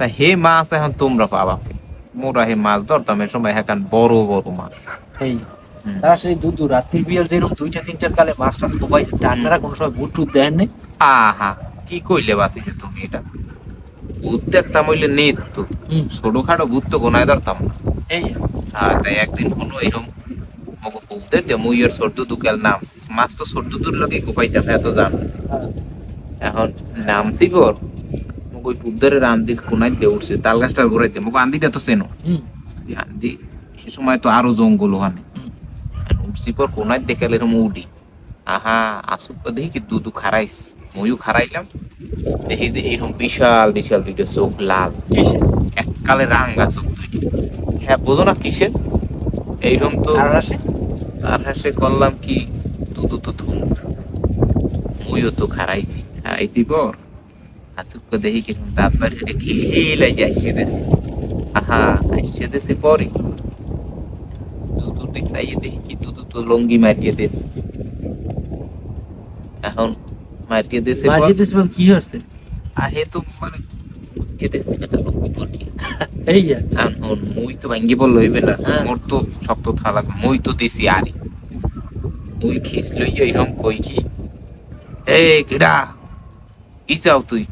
তা হে মাছ এখন তোমরা পাবা, মোরা হে মাছ ধরতাম এ সময় এখন বড় বড় মাছ। এই তারা সেই দুধ রাত্রির বিয়াল যেরকম 2টা 3টার কালে মাছ টাছ কোপাইছে, আপনারা কোনো সময় বুট টুট দেন নাই? আহা কি কইলে বাতি যে তুমি এটা, ভূত দেখতাম হইলে নেট তো, ছোটখাটো ভূত তো গোনায় ধরতাম না। এই তাই একদিন হলো এরকম মগো ভূতদের যে মুই আর সর্দ দুকাল নামছিস, মাছ তো সর্দ দূর লাগে কোপাইতাম এত জান। এখন নামছি পর মগো ওই ভূতদের আন্দির কোনায় দিয়ে উঠছে তাল গাছটার ঘুরাইতে, মগো আন্দিটা তো চেনো আন্দি, সে সময় তো আরো জঙ্গল ওখানে। উঠছি পর কোনায় দেখে এরকম উডি, আহা আসুক দেখি কি দুধু খারাইস, ময়ও খারাইলাম, দেখি যে এরকম বিশাল বিশাল দুইটা চোখ লাল, কিসে এককালে রাঙ্গা চোখ দুইটা। হ্যাঁ বোঝো না কিসের এইরকম তো। আর আসে আর হ্যাঁ সে করলাম কি, দুধু তো ধুম, ময়ও তো খারাইছি পর আসুক দেখি কিরকম দাঁত বাড়ি হেঁটে খেলাই যে আসছে দেশ, আহা আসছে দেশে পরে দুধুর দিক চাইয়ে দেখি কি দুধু তো লঙ্গি মারিয়ে দেশ। এখন মারিয়ে দেশে পর মাঝে দেশ কি হচ্ছে? আহে তো মানে যে দেশে একটা লঙ্গি পরি, এই এখন মই তো ভাঙ্গি বললো হইবে না, হ্যাঁ। মোর তো শক্ত থালা মই তো দেশি আরে মই খিস লইয়া এরকম কই কি, এ কেডা কি চাও তুই?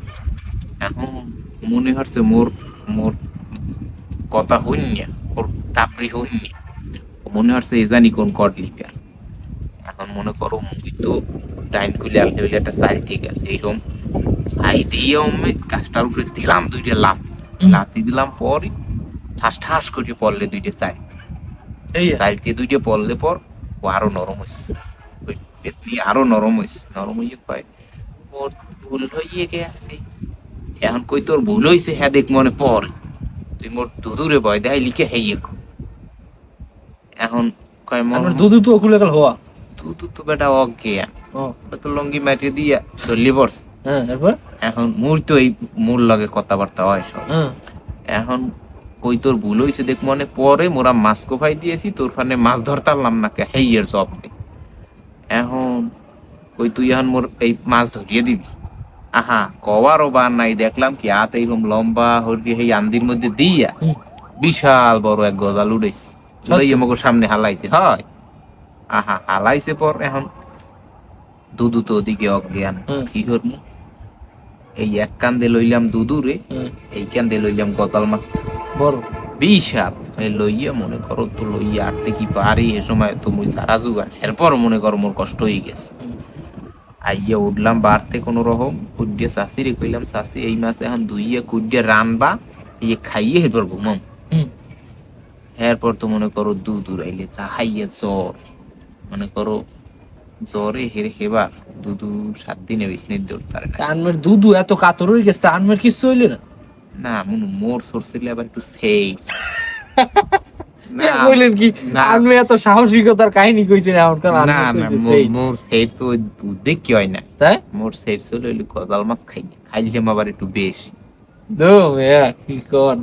এখন মনে হচ্ছে মোর মোর কথা হইনি, ওর তাপড়ি হইনি, মনে হচ্ছে এ জানি কোন কট লিপিয়ার। এখন মনে করো মুই তো ডাইন খুলে আলতে হইলে একটা সাইড ঠিক আছে, এইরকম সাই দিয়ে আমি গাছটার উপরে দিলাম দুইটা লাথি দিলাম পরই ঠাস ঠাস করে পড়লে দুইটা সাইড, এই সাইড দিয়ে দুইটা পড়লে পর ও আরো নরম হয়েছে, ওই পেতনি আরো নরম হইয়ে পায় ওর ভুল হইয়ে গেছে। এখন কই তোর ভুল হইছে, হ্যাঁ দেখ মনে পর তুই মোর দুদূরে বয় দেয় লিখে হেয়ে এখন কয় মন দুধ তো খুলে গেল হওয়া। দুধ তো বেটা অজ্ঞা, ও তো লঙ্গি মাটিয়ে দিয়া চল্লি পড়ছে। হ্যাঁ এরপর এখন মোর তো এই মোর লগে কথাবার্তা হয় সব। এখন কই তোর ভুল হইছে দেখ মনে পরে মোরা মাছ কোপাই দিয়েছি, তোর ফানে মাছ ধরতারলাম না কে হেইয়ের জব দে। এখন কই তুই এখন মোর এই মাছ ধরিয়ে দিবি, আহা কওয়ারও বার নাই, দেখলাম কি হাত এইরকম লম্বা হরকি এই আন্দির মধ্যে দিয়া বিশাল বড় এক গজাল উড়েছে, উড়াইয়া মগো সামনে হালাইছে হয়, আহা হালাইছে পর এখন দুদু তো ওদিকে অজ্ঞান, কি করবো এই এক কান্দে লইলাম দুদুরে, এই কান্দে লইলাম গজাল মাছ বড় বিশাল, এই লইয়া মনে করো তো লইয়া আটতে কি পারি, এ সময় তো মুই তারা জুগান, এরপর মনে করো মোর কষ্ট হয়ে গেছে। আইয়া উঠলাম বাড়তে কোন রকম, কুডিয়া চাষিরে কইলাম চাষি এই মাছ এখন ধুইয়া কুডিয়া রানবা, ইয়ে খাইয়ে হেরপর ঘুমাম। এরপর তো মনে করো দুধ উড়াইলে চাহাইয়া জ্বর, মনে করো জ্বরে হেবার দুধু 7 দিনে বিছনির দৌড় পারে না। আনমের দুধ এত কাতর হয়ে গেছে, আনমের কিছু হইলে না না মনে মোর সরছিল আবার একটু সেই বললেন কি আনমে এত সাহসিকতার কাহিনী কইছেন এখন কারণ না না মোর সেই তো দুধ দেখি হয় না, তাই মোর সেই ছিল গজাল মাছ খাইলে আবার একটু বেশি দো কি কোন